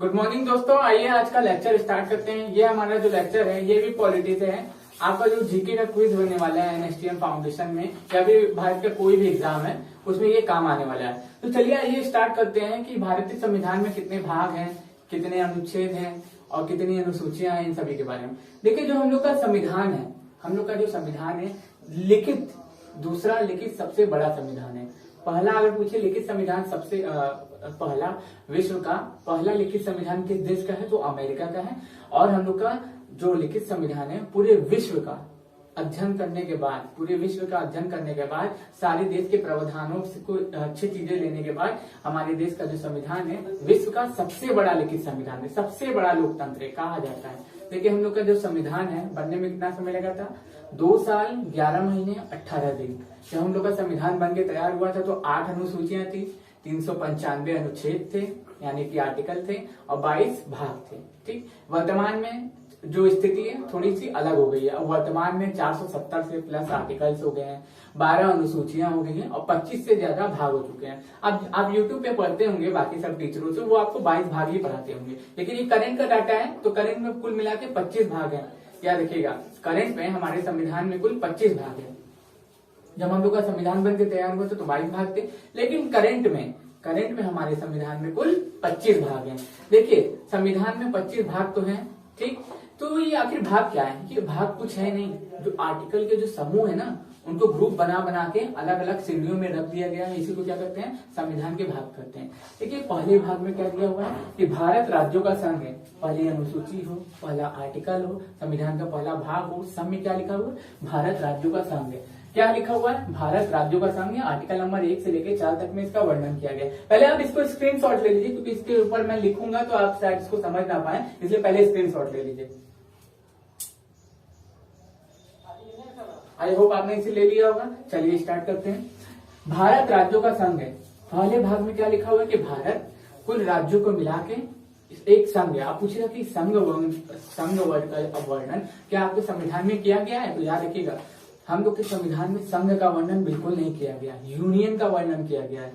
Good morning दोस्तों, आइए आज का लेक्चर स्टार्ट करते हैं। ये हमारा जो लेक्चर है ये भी पॉलिटी से है। आपका जो जीके का क्विज बनने वाला है एनएसटीएम फाउंडेशन में या भी भारत का कोई भी एग्जाम है उसमें ये काम आने वाला है। तो चलिए आइए स्टार्ट करते हैं कि भारतीय संविधान में कितने भाग हैं, कितने अनुच्छेद हैं और कितनी अनुसूचियां हैं, इन सभी के बारे में। देखिए, जो हम लोग का संविधान है, हम लोग का जो संविधान है लिखित, दूसरा लिखित सबसे बड़ा संविधान है। पहला अगर पूछे लिखित संविधान सबसे पहला विश्व का पहला लिखित संविधान किस देश का है तो अमेरिका का है। और हम लोग का जो लिखित संविधान है पूरे विश्व का अध्ययन करने के बाद, पूरे विश्व का अध्ययन करने के बाद, सारे देश के प्रावधानों से कोई अच्छी चीजें लेने के बाद हमारे देश का जो संविधान है विश्व का सबसे बड़ा लिखित संविधान है, सबसे बड़ा लोकतंत्र है कहा जाता है। देखिए, हम लोग का जो संविधान है बनने में कितना समय लगा था? 2 साल 11 महीने 18 दिन। जब हम लोग का संविधान बन के तैयार हुआ था तो 8 अनुसूचियां थी, 395 अनुच्छेद थे यानी कि आर्टिकल थे और 22 भाग थे। ठीक, वर्तमान में जो स्थिति है थोड़ी सी अलग हो गई है। अब वर्तमान में 470 से प्लस आर्टिकल्स हो गए हैं, 12 अनुसूचियां हो गई हैं और 25 से ज्यादा भाग हो चुके हैं। अब आप YouTube पे पढ़ते होंगे बाकी सब टीचरों से, वो आपको 22 भाग ही पढ़ाते होंगे, लेकिन ये करंट का डाटा है तो करंट में कुल मिला के 25 भाग है। क्या देखिएगा, करंट में हमारे संविधान में कुल 25 भाग है। जब हम लोग का संविधान बन के तैयार हुआ था तो 22 भाग थे, लेकिन करंट में हमारे संविधान में कुल 25 भाग हैं। देखिए, संविधान में 25 भाग तो हैं, ठीक, तो ये आखिर भाग क्या है? ये भाग कुछ है नहीं, जो आर्टिकल के जो समूह है ना उनको ग्रुप बना बना के अलग अलग श्रेणियों में रख दिया गया है। इसी को क्या करते हैं? संविधान के भाग करते हैं। देखिए, पहले भाग में क्या दिया हुआ है कि भारत राज्यों का संघ है। पहली अनुसूची हो, पहला आर्टिकल हो, संविधान का पहला भाग हो, सब में क्या लिखा हुआ है? भारत राज्यों का संघ है। क्या लिखा हुआ है? भारत राज्यों का संघ है। आर्टिकल नंबर 1 से लेकर 4 तक में इसका वर्णन किया गया। पहले आप इसको स्क्रीनशॉट ले लीजिए, क्योंकि इसके ऊपर मैं लिखूंगा तो आप शायद इसको समझ ना पाए, इसलिए पहले स्क्रीनशॉट ले लीजिए। आई होप आपने इसे ले लिया होगा। चलिए स्टार्ट करते हैं। भारत राज्यों का संघ है। पहले भाग में क्या लिखा हुआ है कि भारत कुल राज्यों को मिला के एक संघ है। आप पूछेगा कि संघ वर्ड का वर्णन क्या आपके संविधान में किया गया है? तो याद रखिएगा, हम लोग के संविधान में संघ का वर्णन बिल्कुल नहीं किया गया, यूनियन का वर्णन किया गया है।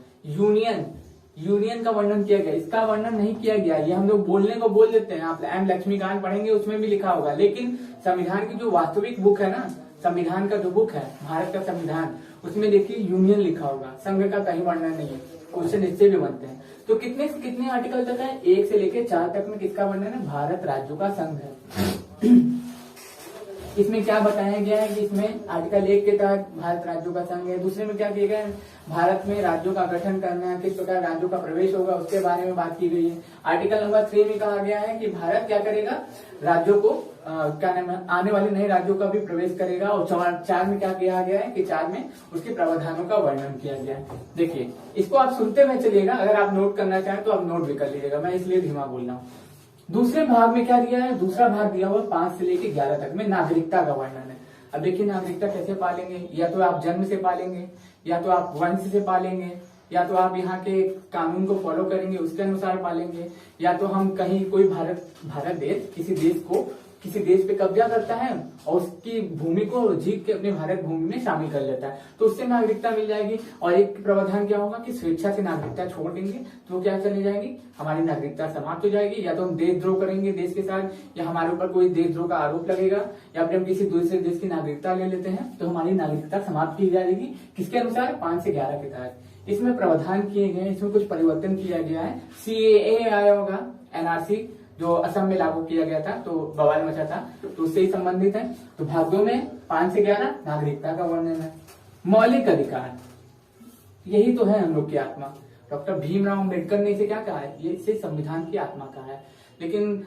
यूनियन का वर्णन किया गया, इसका वर्णन नहीं किया गया। ये हम लोग बोलने को बोल देते हैं, आप एम लक्ष्मीकांत पढ़ेंगे उसमें भी लिखा होगा, लेकिन संविधान की जो वास्तविक बुक है ना, संविधान का जो बुक है भारत का संविधान, उसमें देखिए यूनियन लिखा होगा, संघ का कहीं वर्णन नहीं है। क्वेश्चन इससे भी बनते हैं। तो कितने से कितने आर्टिकल तक है? 1 से लेकर 4 तक में किसका वर्णन है? भारत राज्यों का संघ है। इसमें क्या बताया गया है कि इसमें आर्टिकल 1 के तहत भारत राज्यों का संघ है। दूसरे में क्या किया गया है? भारत में राज्यों का गठन करना, किस प्रकार राज्यों का प्रवेश होगा उसके बारे में बात की गई है। आर्टिकल नंबर 3 में कहा गया है कि भारत क्या करेगा? राज्यों को क्या नाम है, आने वाले नए राज्यों का भी प्रवेश करेगा। और 4 में क्या किया गया है कि 4 में उसके प्रावधानों का वर्णन किया गया है। देखिए, इसको आप सुनते हुए चलिएगा, अगर आप नोट करना चाहें तो आप नोट भी कर लीजिएगा, मैं इसलिए धीमा बोल रहा हूँ। दूसरे भाग में क्या दिया है? दूसरा भाग दिया हुआ 5 से लेकर 11 तक में नागरिकता का वर्णन है। अब देखिए, नागरिकता कैसे पालेंगे? या तो आप जन्म से पालेंगे, या तो आप वंश से पालेंगे, या तो आप यहाँ के कानून को फॉलो करेंगे उसके अनुसार पालेंगे, या तो हम कहीं कोई भारत देश किसी देश पे कब्जा करता है और उसकी भूमि को जीत के अपने भारत भूमि में शामिल कर लेता है तो उससे नागरिकता मिल जाएगी। और एक प्रावधान क्या होगा कि स्वेच्छा से नागरिकता छोड़ देंगे तो क्या चली जाएगी? हमारी नागरिकता समाप्त हो जाएगी। या तो हम देशद्रोह करेंगे देश के साथ, या हमारे ऊपर कोई देशद्रोह का आरोप लगेगा, या फिर हम किसी दूसरे देश की नागरिकता ले लेते हैं तो हमारी नागरिकता समाप्त की जाएगी। किसके अनुसार? 5 से 11 के तहत। इसमें प्रावधान किए गए, इसमें कुछ परिवर्तन किया गया है। CAA आया होगा, NRC जो असम में लागू किया गया था तो बवाल मचा था, तो उससे ही संबंधित है। तो भाग 2 में 5 से 11 नागरिकता का वर्णन है। मौलिक अधिकार, यही तो है हम लोग की आत्मा। डॉक्टर भीमराव अम्बेडकर ने इसे क्या कहा है? ये इसे संविधान की आत्मा कहा है। लेकिन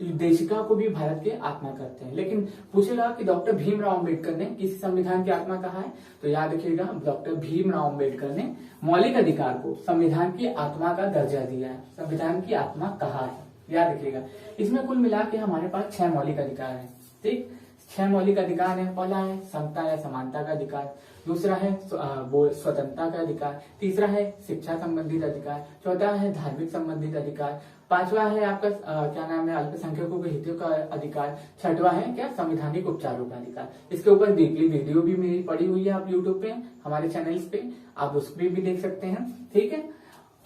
देशिका को भी भारत के आत्मा करते हैं। लेकिन पूछेगा कि डॉक्टर भीमराव अम्बेडकर ने किस संविधान की आत्मा कहा है? तो याद रखिएगा, डॉक्टर भीमराव अम्बेडकर ने मौलिक अधिकार को संविधान की आत्मा का दर्जा दिया है, संविधान की आत्मा कहा है। याद रखिएगा, इसमें कुल मिला के हमारे पास 6 मौलिक अधिकार हैं। ठीक, 6 मौलिक अधिकार है। पहला है समता या समानता का अधिकार, दूसरा है स्वतंत्रता का अधिकार, तीसरा है शिक्षा संबंधित अधिकार, चौथा है धार्मिक संबंधित अधिकार, 5वां है आपका क्या नाम है अल्पसंख्यकों के हितों का अधिकार, 6वां है क्या संवैधानिक उपचारों का अधिकार। इसके ऊपर डीपली वीडियो भी मेरी पड़ी हुई है आप यूट्यूब पे, हमारे चैनल्स पे, आप उसको भी देख सकते हैं। ठीक है,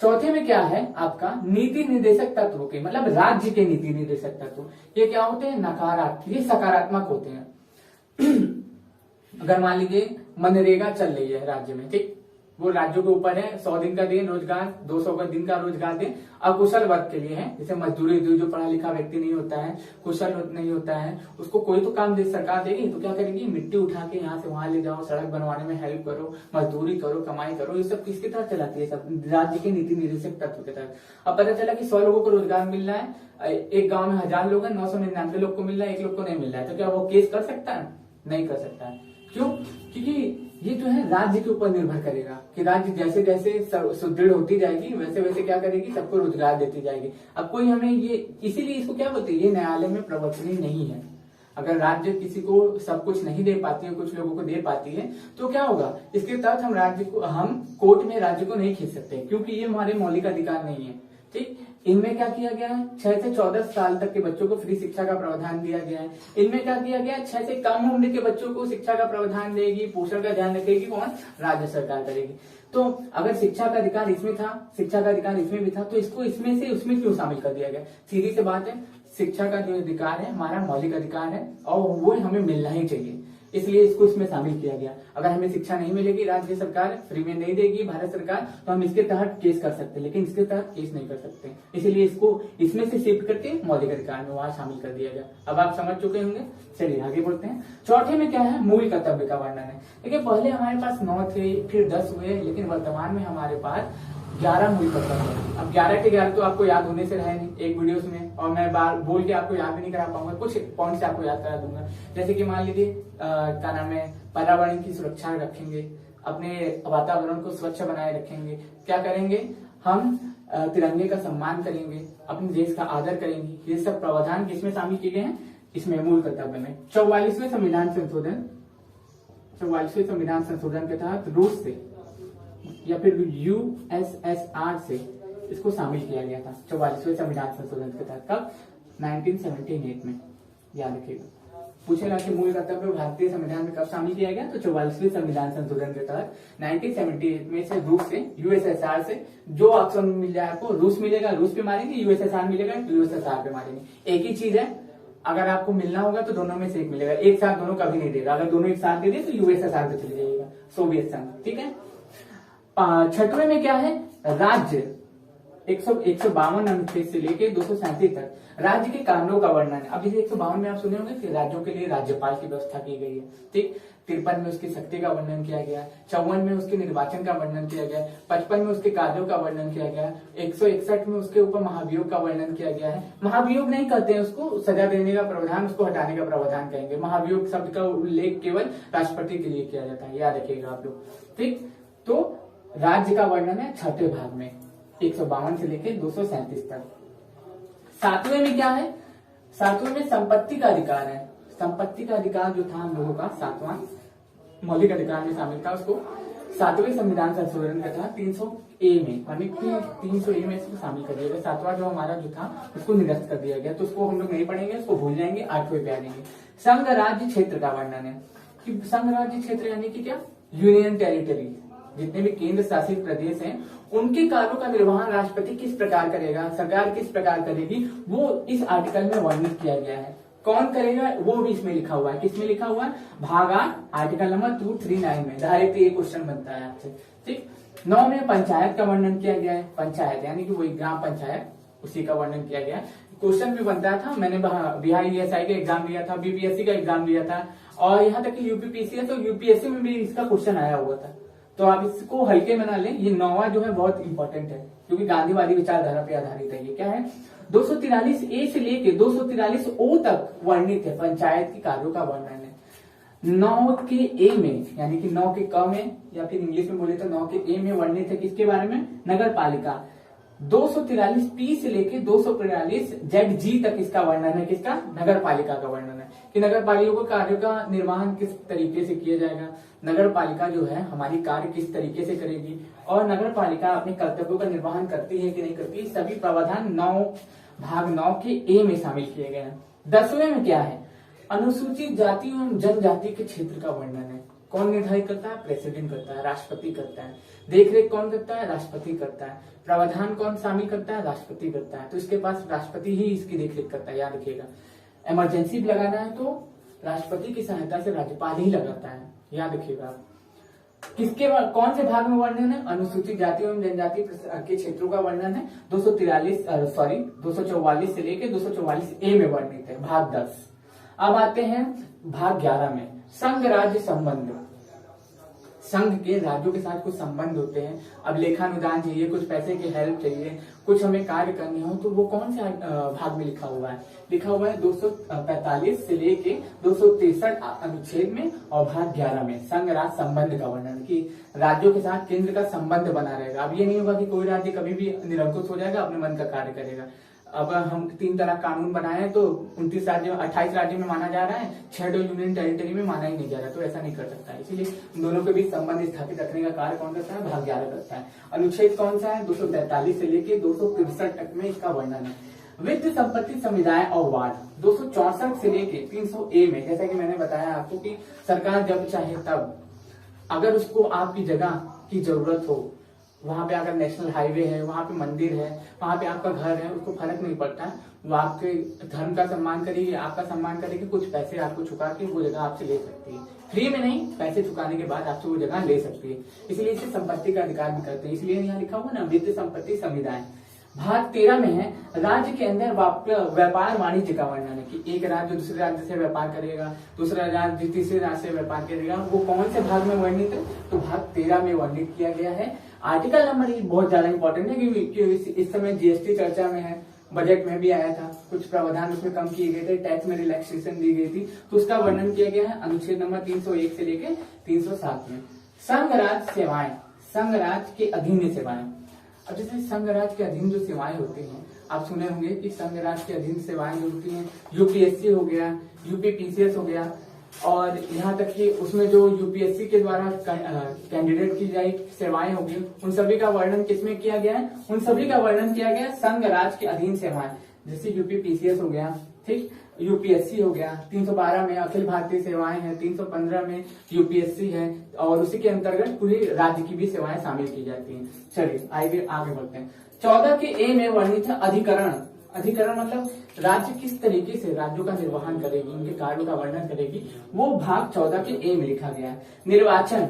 चौथे में क्या है आपका नीति निर्देशक तत्व के, मतलब राज्य के नीति निर्देशक तत्व। ये क्या होते हैं? नकारात्मक, ये सकारात्मक होते हैं। अगर मान लीजिए मनरेगा चल रही है राज्य में, ठीक, वो राज्यों के ऊपर है, 100 दिन का दे रोजगार, 200 का दिन का रोजगार दे, अकुशल वर्ग के लिए है, जैसे मजदूरी जो पढ़ा लिखा व्यक्ति नहीं होता है, कुशल नहीं होता है, उसको कोई तो काम दे सरकार देगी, तो क्या करेगी? मिट्टी उठा के यहाँ से वहां ले जाओ, सड़क बनवाने में हेल्प करो, मजदूरी करो, कमाई करो, ये सब किसके तहत चलाती है? सब राज्य के नीति निर्देशक तत्व के तहत। अब पता चला कि 100 लोगों को रोजगार मिल रहा है, एक गाँव में 1000 लोग हैं, 999 लोग को मिल रहा है, एक लोग को नहीं मिल रहा है, तो क्या वो केस कर सकता है? नहीं कर सकता है। क्यों? क्योंकि ये जो है राज्य के ऊपर निर्भर करेगा कि राज्य जैसे जैसे सुदृढ़ होती जाएगी वैसे वैसे क्या करेगी? सबको रोजगार देती जाएगी। अब कोई हमें ये, इसीलिए इसको क्या बोलते हैं? ये न्यायालय में प्रवर्तनीय नहीं है। अगर राज्य किसी को सब कुछ नहीं दे पाती है, कुछ लोगों को दे पाती है, तो क्या होगा? इसके तहत हम कोर्ट में राज्य को नहीं खींच सकते, क्योंकि ये हमारे मौलिक अधिकार नहीं है। ठीक, इनमें क्या किया गया है? 6 से 14 साल तक के बच्चों को फ्री शिक्षा का प्रावधान दिया गया है। इनमें क्या किया गया है? 6 से कम उम्र के बच्चों को शिक्षा का प्रावधान देगी, पोषण का ध्यान रखेगी कौन? राज्य सरकार करेगी। तो अगर शिक्षा का अधिकार इसमें था, शिक्षा का अधिकार इसमें भी था, तो इसको इसमें से उसमें क्यों शामिल कर दिया गया? सीधी सी बात है, शिक्षा का जो अधिकार है हमारा मौलिक अधिकार है और वो हमें मिलना ही चाहिए, इसलिए इसको इसमें शामिल किया गया। अगर हमें शिक्षा नहीं मिलेगी, राज्य सरकार फ्री में नहीं देगी, भारत सरकार, तो हम इसके तहत केस कर सकते हैं, लेकिन इसके तहत केस नहीं कर सकते, इसलिए इसको इसमें से शिफ्ट करके मौलिक अधिकार में वहां शामिल कर दिया गया। अब आप समझ चुके होंगे। चलिए आगे बढ़ते हैं। चौथे में क्या है? मूल कर्तव्य का वर्णन है। देखिए पहले हमारे पास 9 थे, फिर 10 हुए, लेकिन वर्तमान में हमारे पास 11 मूल कर्तव्य है। अब 11 के 11 तो आपको याद होने से रहे नहीं एक वीडियोस में, और मैं बार बोल के आपको याद भी नहीं करा पाऊंगा, कुछ पॉइंट्स आपको याद करा दूंगा। जैसे कि मान लीजिए क्या नाम है, पर्यावरण की सुरक्षा रखेंगे, अपने वातावरण को स्वच्छ बनाए रखेंगे, क्या करेंगे? हम तिरंगे का सम्मान करेंगे, अपने देश का आदर करेंगे। ये सब प्रावधान किसमें शामिल किए गए हैं? इसमें मूल कर्तव्य में। 44वें संविधान संशोधन, 44वें संविधान संशोधन के तहत रूस से या फिर यूएसएसआर से इसको शामिल किया गया था। 44वें संविधान संशोधन के तहत कब? 1978 में, याद रखिएगा। पूछेगा कि मूल कर्तव्य भारतीय संविधान में कब शामिल किया गया? तो 44वें संविधान संशोधन के तहत 1978 में से रूस से, यूएसएसआर से, जो ऑप्शन मिल जाए आपको, रूस मिलेगा रूस पे मारेंगे, यूएसएसआर मिलेगा यूएसएसआर पे मारेंगे। एक ही चीज है, अगर आपको मिलना होगा तो दोनों में से एक मिलेगा, एक साथ दोनों कभी नहीं देगा। अगर दोनों एक साथ दे दे तो यूएसएसआर पे चले जाइएगा, सोवियत संघ। ठीक है। 6वें में क्या है? राज्य 152 अनुच्छेद से लेके 237 तक राज्य के कानूनों का वर्णन है। अब जैसे 152 में आप सुने होंगे कि राज्यों के लिए राज्यपाल की व्यवस्था की गई है। ठीक, 53 में उसकी शक्ति का वर्णन किया गया, 54 में उसके निर्वाचन का वर्णन किया गया, 55 में उसके कार्यों का वर्णन किया गया, 161 में उसके ऊपर महाभियोग का वर्णन किया गया है। महाभियोग नहीं कहते हैं उसको, सजा देने का प्रावधान, उसको हटाने का प्रावधान कहेंगे। महाभियोग शब्द का उल्लेख केवल राष्ट्रपति के लिए किया जाता है, याद रखिएगा आप लोग। ठीक, तो राज्य का वर्णन है 6ठे भाग में, 152 से लेकर 237 तक। 7वें में क्या है? 7वें में संपत्ति का अधिकार है। संपत्ति का अधिकार जो था हम लोगों का 7वां मौलिक अधिकार में शामिल था, उसको 7वें संविधान संशोधन का था 300A में, 300A में इसको शामिल कर दिया गया। 7वां जो हमारा जो था उसको निरस्त कर दिया गया, तो उसको हम लोग नहीं पढ़ेंगे, उसको भूल जाएंगे, 8वें पे आ जाएंगे। संघ राज्य क्षेत्र का वर्णन है कि संघ राज्य क्षेत्र यानी कि क्या? यूनियन टेरिटरी, जितने भी केंद्र शासित प्रदेश हैं उनके कार्यों का निर्वहन राष्ट्रपति किस प्रकार करेगा, सरकार किस प्रकार करेगी, वो इस आर्टिकल में वर्णित किया गया है। कौन करेगा वो भी इसमें लिखा हुआ है। किसमें लिखा हुआ है? भाग 8 आर्टिकल नंबर 239 में डायरेक्ट ये क्वेश्चन बनता है आपसे। ठीक, 9 में पंचायत का वर्णन किया गया है। पंचायत यानी कि वही ग्राम पंचायत, उसी का वर्णन किया गया है। क्वेश्चन भी बनता था, मैंने बिहार ईएसआई का एग्जाम दिया था, बीपीएससी का एग्जाम दिया था, और यहाँ तक कि यूपीपीएससी है, तो यूपीएससी में भी इसका क्वेश्चन आया हुआ था। तो आप इसको हल्के में ना लें, ये 9वां जो है बहुत इंपॉर्टेंट है, क्योंकि गांधीवादी विचारधारा पे आधारित है। ये क्या है? 243A से लेके 243O तक वर्णित है पंचायत के कार्यों का वर्णन है। 9 के A में, यानी कि 9 के क में, या फिर इंग्लिश में बोले तो 9 के A में वर्णित है किसके बारे में? नगर पालिका। 243P से लेके 243ZG तक इसका वर्णन है, किसका? नगर पालिका का वर्णन है कि नगर पालिका कार्यों का निर्वहन किस तरीके से किया जाएगा, नगर पालिका जो है हमारी कार्य किस तरीके से करेगी, और नगर पालिका अपने कर्तव्यों का निर्वहन करती है कि नहीं करती, सभी प्रावधान भाग 9 के A में शामिल किए गए हैं। 10वें में क्या है? अनुसूचित जाति एवं जनजाति के क्षेत्र का वर्णन है। कौन निर्धारित करता है? प्रेसिडेंट करता है, राष्ट्रपति करता है। देख रेख कौन करता है? राष्ट्रपति करता है। प्रावधान कौन शामिल करता है? राष्ट्रपति करता है। तो इसके पास राष्ट्रपति ही इसकी देख रेख करता है, याद रखिएगा। इमरजेंसी लगाना है तो राष्ट्रपति की सहायता से राज्यपाल ही लगाता है, याद रखिएगा। किसके कौन से भाग में वर्णन है? अनुसूचित जाति एवं जनजाति के क्षेत्रों का वर्णन है। 244 से लेके 244A में वर्णित है, भाग 10। अब आते हैं भाग 11 में, संघ राज्य संबंध। संघ के राज्यों के साथ कुछ संबंध होते हैं। अब लेखानुदान चाहिए, कुछ पैसे की हेल्प चाहिए, कुछ हमें कार्य करने हो, तो वो कौन से भाग में लिखा हुआ है? लिखा हुआ है 245 से लेके 263 अनुच्छेद में और भाग 11 में संघ राज्य संबंध का वर्णन, कि राज्यों के साथ केंद्र का संबंध बना रहेगा। अब ये नहीं होगा कि कोई राज्य कभी भी निरंकुश हो जाएगा, अपने मन का कार्य करेगा। अब हम 3 तरह कानून बनाए हैं, तो 28 राज्यों में माना जा रहा है, 6 यूनियन टेरिटरी में माना ही नहीं जा रहा, तो ऐसा नहीं कर सकता है। इसीलिए दोनों के बीच संबंध स्थापित रखने का कार्य कौन करता है? भाग 11 करता है। अनुच्छेद कौन सा है? 243 से लेके 263 तक में इसका वर्णन है। वित्त संपत्ति समुदाय और वार्ड 264 से लेके 300A में, जैसा कि मैंने बताया आपको कि सरकार जब चाहे तब, अगर उसको आपकी जगह की जरूरत हो, वहां पे अगर नेशनल हाईवे है, वहां पे मंदिर है, वहां पे आपका घर है, उसको फर्क नहीं पड़ता है, वो आपके धर्म का सम्मान करेगी, आपका सम्मान करेगी, कुछ पैसे आपको चुका के वो जगह आपसे ले सकती है। फ्री में नहीं, पैसे चुकाने के बाद आपसे वो जगह ले सकती है। इसलिए इसे संपत्ति का अधिकार भी करते हैं। इसलिए यहाँ लिखा हुआ ना, वित्त संपत्ति संविधान। भाग 13 में है राज्य के अंदर व्यापार वाणिज्य का वर्णन है, कि एक राज्य दूसरे राज्य से व्यापार करेगा, दूसरा राज्य तीसरे राज्य से व्यापार करेगा। वो कौन से भाग में वर्णित है? तो भाग 13 में वर्णित किया गया है। आर्टिकल नंबर ये बहुत ज्यादा इंपॉर्टेंट है, क्योंकि इस समय जीएसटी चर्चा में है, बजट में भी आया था, कुछ प्रावधान उसमें कम किए गए थे, टैक्स में रिलैक्सेशन दी गई थी, तो उसका वर्णन किया गया है अनुच्छेद नंबर 301 से लेकर 307 में। संघ राज्य सेवाएं, संघ राज्य के अधीन सेवाएं। अब जैसे संघ राज्य के अधीन जो सेवाएं होती हैं, आप सुने होंगे कि संघ राज्य के अधीन सेवाएं जो होती हैं, यूपीएससी हो गया, यूपीपीसीएस हो गया, और यहाँ तक कि उसमें जो यूपीएससी के द्वारा कैंडिडेट की जाए सेवाएं होगी, उन सभी का वर्णन किसमें किया गया है? उन सभी का वर्णन किया गया संघ राज्य के अधीन सेवाएं। जैसे यूपीपीसीएस हो गया, ठीक, यूपीएससी हो गया, 312 में अखिल भारतीय सेवाएं हैं, 315 में यूपीएससी है, और उसी के अंतर्गत पूरी राज्य की भी सेवाएं शामिल की जाती हैं। चलिए आगे बढ़ते हैं। 14 के ए में वर्णित है अधिकरण। अधिकरण मतलब राज्य किस तरीके से राज्यों का निर्वहन करेगी, उनके कार्यों का वर्णन करेगी, वो भाग 14 के ए में लिखा गया है। निर्वाचन,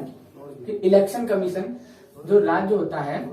इलेक्शन कमीशन, जो राज्य होता है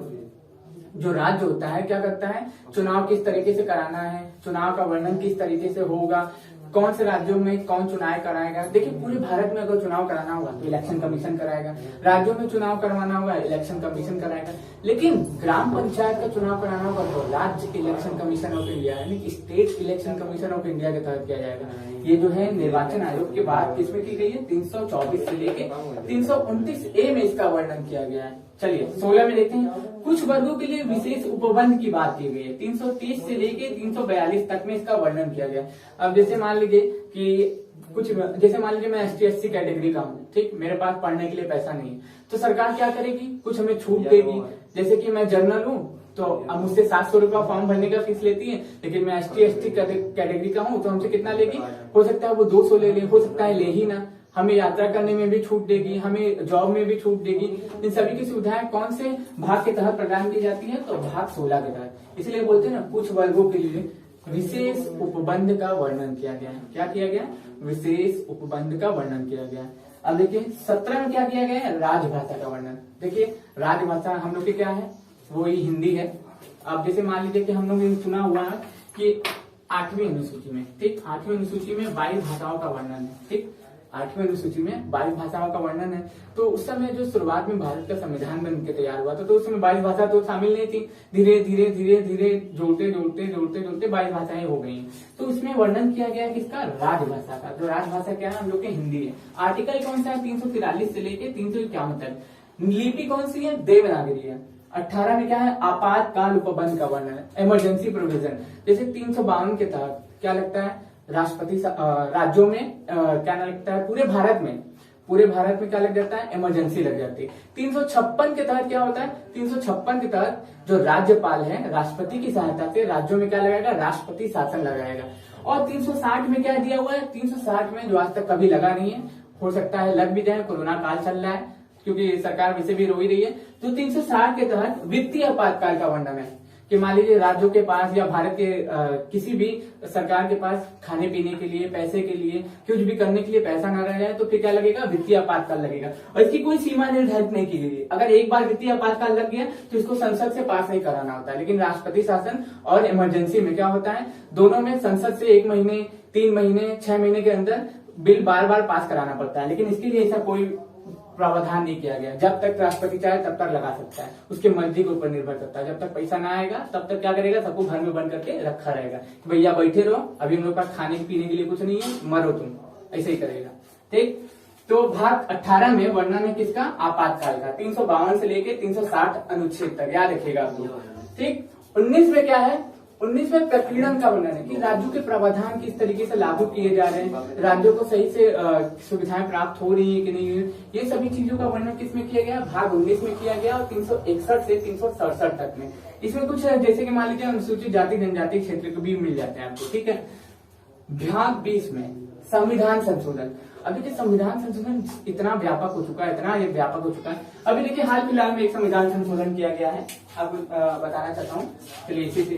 क्या करता है? चुनाव किस तरीके से कराना है, चुनाव का वर्णन किस तरीके से होगा, कौन से राज्यों में कौन चुनाव कराएगा। देखिए, पूरे भारत में अगर चुनाव कराना होगा तो इलेक्शन कमीशन कराएगा, राज्यों में चुनाव करवाना होगा इलेक्शन कमीशन कराएगा, लेकिन ग्राम पंचायत का चुनाव कराना होगा तो राज्य इलेक्शन कमीशन ऑफ इंडिया यानी state election commission of India के तहत किया जाएगा। ये जो है निर्वाचन आयोग की बात किसमें की गई है? 324 से लेके 329A में इसका वर्णन किया गया है। चलिए 16 में देखते हैं। कुछ वर्गों के लिए विशेष उपबंध की बात की गई है, 330 से लेके 342 तक में इसका वर्णन किया गया। अब जैसे मान लीजिए मैं ST/SC कैटेगरी का हूँ, ठीक, मेरे पास पढ़ने के लिए पैसा नहीं है, तो सरकार क्या करेगी? कुछ हमें छूट देगी। जैसे कि मैं जर्नल हूँ तो अब मुझसे 700 रुपया फॉर्म भरने का फीस लेती है, लेकिन मैं ST/SC कैटेगरी का हूँ तो हमसे कितना लेगी? हो सकता है वो 200 ले, हो सकता है ले ही ना। हमें यात्रा करने में भी छूट देगी, हमें जॉब में भी छूट देगी। इन सभी की सुविधाएं कौन से भाग के तहत प्रदान की जाती है? तो भाग 16 के तहत। इसलिए बोलते हैं ना, कुछ वर्गों के लिए विशेष उपबंध का वर्णन किया गया है। क्या किया गया? विशेष उपबंध का वर्णन किया गया। अब देखिए 17 में क्या किया गया है? राजभाषा का वर्णन। देखिए राजभाषा हम लोग की क्या है? वो ही हिंदी है। अब जैसे मान लीजिए कि हम लोग सुना हुआ है कि 8वीं अनुसूची में, ठीक, 8वीं अनुसूची में 22 भाषाओं का वर्णन है, ठीक, 8वीं अनुसूची में 22 भाषाओं का वर्णन है। तो उस समय जो शुरुआत में भारत का संविधान बन के तैयार हुआ था, तो उस समय 22 भाषा तो शामिल नहीं थी। धीरे धीरे जोड़ते 22 भाषाएं हो गई। तो उसमें वर्णन किया गया किसका? राजभाषा का। तो राजभाषा क्या है? हम लोग की हिंदी है। आर्टिकल कौन सा है? 343 से लेके 351 तक। लिपि कौन सी है? देवनागरी है। 18 में क्या है? आपातकाल उपबंध का वर्णन है, इमरजेंसी प्रोविजन। जैसे 352 के तहत क्या लगता है? राष्ट्रपति राज्यों में क्या लगता है? पूरे भारत में क्या लग जाता है? इमरजेंसी लग जाती है। 356 के तहत क्या होता है? 356 के तहत जो राज्यपाल है राष्ट्रपति की सहायता से राज्यों में क्या लगाएगा? राष्ट्रपति शासन लगाएगा। और 360 में क्या दिया हुआ है? 360 में जो आज तक कभी लगा नहीं है, हो सकता है लग भी जाए, कोरोना काल चल रहा है क्योंकि सरकार वैसे भी रो ही रही है। तो 360 के तहत वित्तीय आपातकाल का वर्णन है कि मान लीजिए राज्यों के पास या भारत के किसी भी सरकार के पास खाने पीने के लिए, पैसे के लिए, कुछ भी करने के लिए पैसा न रह जाए तो फिर क्या लगेगा, वित्तीय आपातकाल लगेगा। और इसकी कोई सीमा निर्धारित नहीं की गई। अगर एक बार वित्तीय आपातकाल लग गया तो इसको संसद से पास नहीं कराना होता है। लेकिन राष्ट्रपति शासन और इमरजेंसी में क्या होता है, दोनों में संसद से 1 महीने, 3 महीने, 6 महीने के अंदर बिल बार बार पास कराना पड़ता है। लेकिन इसके लिए ऐसा कोई प्रावधान नहीं किया गया। जब तक राष्ट्रपति चाहे तब तक लगा सकता है, उसके मर्जी के ऊपर निर्भर करता है। जब तक पैसा ना आएगा तब तक क्या करेगा, सबको घर में बंद करके रखा रहेगा कि भैया बैठे रहो, अभी हम लोग पास खाने पीने के लिए कुछ नहीं है, मरो तुम, ऐसे ही करेगा। ठीक, तो भाग 18 में वर्णन है किसका, आपातकाल का, 352 से लेके 360 अनुच्छेद तक याद रखिएगा आपको। ठीक, 19 में क्या है, 19 में प्रकीर्णन का वर्णन है कि राज्यों के प्रावधान किस तरीके से लागू किए जा रहे हैं, राज्यों को सही से सुविधाएं प्राप्त हो रही है कि नहीं, ये सभी चीजों का वर्णन किसमें किया गया, भाग 19 में किया गया और 361 से 367 तक में। इसमें कुछ जैसे कि मान लीजिए अनुसूचित जाति जनजाति क्षेत्र को भी मिल जाते हैं आपको। ठीक है, भाग 20 में संविधान संशोधन। अभी के संविधान संशोधन इतना व्यापक हो चुका है, इतना ये व्यापक हो चुका है। अभी देखिए हाल फिलहाल में एक संविधान संशोधन किया गया है, आपको बताना चाहता हूँ, चलिए इसी से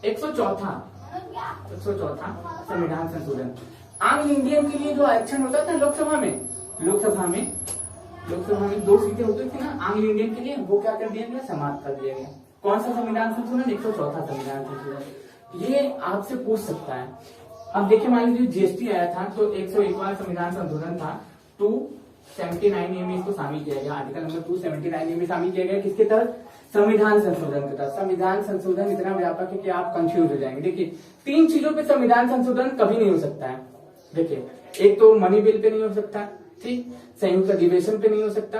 104 संविधान संशोधन। आंग्ल इंडियन के लिए जो आरक्षण होता था लोकसभा में 2 सीटें होती थी ना आंग्ल इंडियन के लिए, वो क्या कर दिया गया, समाप्त कर दिया गया। कौन सा संविधान संशोधन, 104 संविधान संशोधन। ये आपसे पूछ सकता है। अब देखिए मान लीजिए जीएसटी आया था तो 101वां संविधान संशोधन था, 279 ए में इसको शामिल किया गया, आर्टिकल नंबर 279 ए में शामिल किया गया। किसके तहत, संविधान संशोधन के तहत। संविधान संशोधन इतना व्यापक है कि आप कंफ्यूज हो जाएंगे। देखिए 3 चीजों पे संविधान संशोधन कभी नहीं हो सकता है। देखिए, एक तो मनी बिल पे नहीं हो सकता, ठीक, संयुक्त अधिवेशन पे नहीं हो सकता,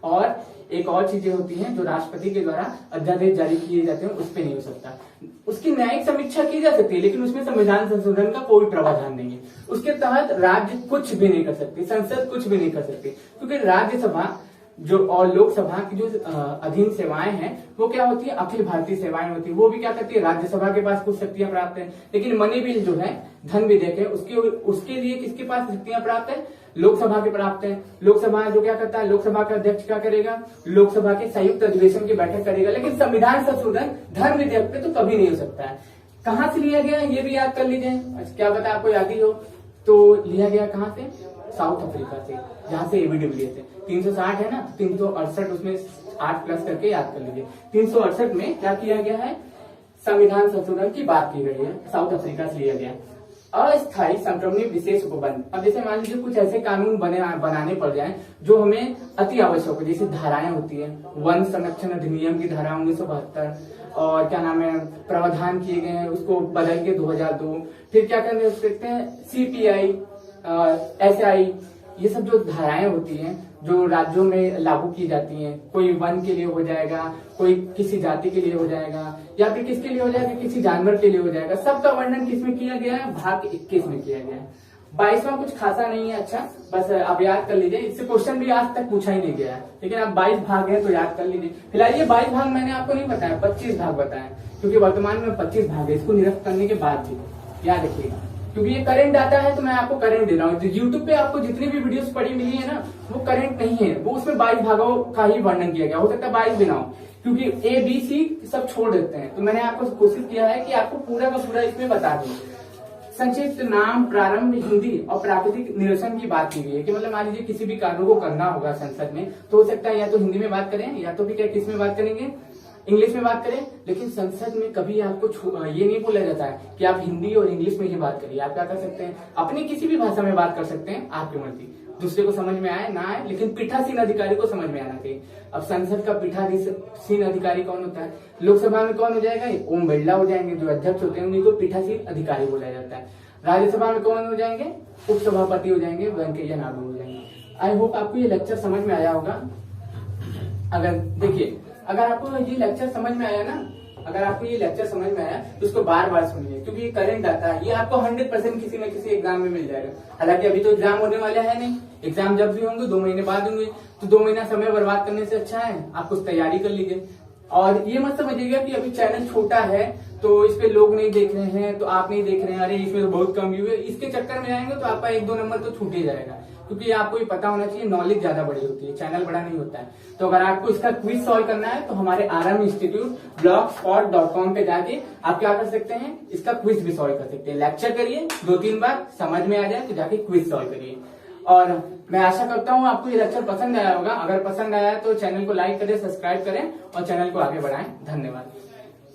और एक और चीजें होती हैं जो राष्ट्रपति के द्वारा अध्यादेश जारी किए जाते हैं, उस पे नहीं हो सकता। उसकी न्यायिक समीक्षा की जा सकती है लेकिन उसमें संविधान संशोधन का कोई प्रावधान नहीं है। उसके तहत राज्य कुछ भी नहीं कर सकती, संसद कुछ भी नहीं कर सकती, क्योंकि राज्यसभा जो और लोकसभा की जो अधीन सेवाएं हैं वो क्या होती है, अखिल भारतीय सेवाएं होती है। वो भी क्या करती है, राज्यसभा के पास कुछ शक्तियां प्राप्त है। लेकिन मनी बिल जो है, धन विधेयक है, उसके लिए किसके पास शक्तियां प्राप्त है, लोकसभा के प्राप्त है। लोकसभा जो क्या करता है, लोकसभा का अध्यक्ष क्या करेगा, लोकसभा के संयुक्त अधिवेशन की बैठक करेगा। लेकिन संविधान संशोधन धन विधेयक पे तो कभी नहीं हो सकता है। कहां से लिया गया ये भी याद कर लीजिए, क्या पता आपको याद ही हो। तो लिया गया कहां से, साउथ अफ्रीका से, जहां से एबीडब्ल्यूएस है। 360 है ना, 368 उसमें 8 प्लस करके याद कर लीजिए। 368 में क्या किया गया है, संविधान संशोधन की बात की गई है, साउथ अफ्रीका से लिया गया। अस्थायी संक्रमणीय विशेष उपबंध। अब जैसे मान लीजिए कुछ ऐसे कानून बनाने पड़ जाएं जो हमें अति आवश्यक हो, जैसे धाराएं होती है, वन संरक्षण अधिनियम की धारा 1972, और क्या नाम है, प्रावधान किए गए हैं, उसको बदल के 2002। फिर क्या करने सकते हैं, सीपीआई, एसआई, ये सब जो धाराएं होती हैं जो राज्यों में लागू की जाती हैं, कोई वन के लिए हो जाएगा, कोई किसी जाति के लिए हो जाएगा, या फिर किसके लिए हो जाएगा, किसी जानवर के लिए हो जाएगा। सबका वर्णन किसमें किया गया है, भाग 21 में किया गया है। 22वां कुछ खासा नहीं है, अच्छा बस आप याद कर लीजिए, इससे क्वेश्चन भी आज तक पूछा ही नहीं गया है, लेकिन अब 22 भाग है तो याद कर लीजिए। फिलहाल ये 22 भाग मैंने आपको नहीं बताया, 25 भाग बताए, क्योंकि वर्तमान में 25 भाग है। इसको निरस्त करने के बाद भी याद रखिएगा, क्योंकि ये करंट आता है तो मैं आपको करंट दे रहा हूँ। यूट्यूब पे आपको जितनी भी वीडियोस पड़ी मिली है ना, वो करंट नहीं है, वो उसमें 22 भागों का ही वर्णन किया गया। हो सकता है 22 भी ना हो, क्योंकि ए बी सी सब छोड़ देते हैं। तो मैंने आपको कोशिश किया है कि आपको पूरा का पूरा इसमें बता दूं। संक्षिप्त नाम, प्रारंभ, हिंदी और प्राकृतिक निरसन की बात की गई है कि मतलब मान लीजिए किसी भी कानून को करना होगा संसद में, तो हो सकता है या तो हिंदी में बात करें या तो फिर किस में बात करेंगे, इंग्लिश में बात करें। लेकिन संसद में कभी आपको ये नहीं बोला जाता है कि आप हिंदी और इंग्लिश में ही बात करिए। आप क्या कर सकते हैं, अपनी किसी भी भाषा में बात कर सकते हैं, आपकी मर्जी, दूसरे को समझ में आए ना आए, लेकिन पीठासीन अधिकारी को समझ में आना चाहिए। अब संसद का पीठासीन अधिकारी कौन होता है, लोकसभा में कौन हो जाएगा, ओम बिरला हो जाएंगे, जो अध्यक्ष होते हैं उन्हीं को पीठासीन अधिकारी बोला जाता है। राज्यसभा में कौन हो जाएंगे, उपसभापति हो जाएंगे, वेंकैया नायडू हो जाएंगे। आई होप आपको ये लेक्चर समझ में आया होगा। अगर देखिए, अगर आपको ये लेक्चर समझ में आया ना, अगर आपको ये लेक्चर समझ में आया तो उसको बार बार सुनिए, क्योंकि ये करंट आता है, ये आपको 100% किसी न किसी एग्जाम में मिल जाएगा। हालांकि अभी तो एग्जाम होने वाला है नहीं, एग्जाम जब भी होंगे 2 महीने बाद होंगे, तो 2 महीना समय बर्बाद करने से अच्छा है आप कुछ तैयारी कर लीजिए। और ये मत समझिएगा कि अभी चैनल छोटा है तो इस पे लोग नहीं देख रहे हैं, तो आप नहीं देख रहे हैं, अरे इसमें तो बहुत कम व्यू है, इसके चक्कर में आएंगे तो आपका 1-2 नंबर तो छूट ही जाएगा। क्योंकि आपको ये पता होना चाहिए, नॉलेज ज्यादा बड़ी होती है, चैनल बड़ा नहीं होता है। तो अगर आपको इसका क्विज सॉल्व करना है तो हमारे आरएम इंस्टीट्यूट blogspot.com पे जाके आप क्या कर सकते हैं, इसका क्विज भी सॉल्व कर सकते हैं। लेक्चर करिए 2-3 बार, समझ में आ जाए तो जाके क्विज सॉल्व करिए। और मैं आशा करता हूँ आपको ये लेक्चर पसंद आया होगा। अगर पसंद आया तो चैनल को लाइक करें, सब्सक्राइब करें और चैनल को आगे बढ़ाएं। धन्यवाद।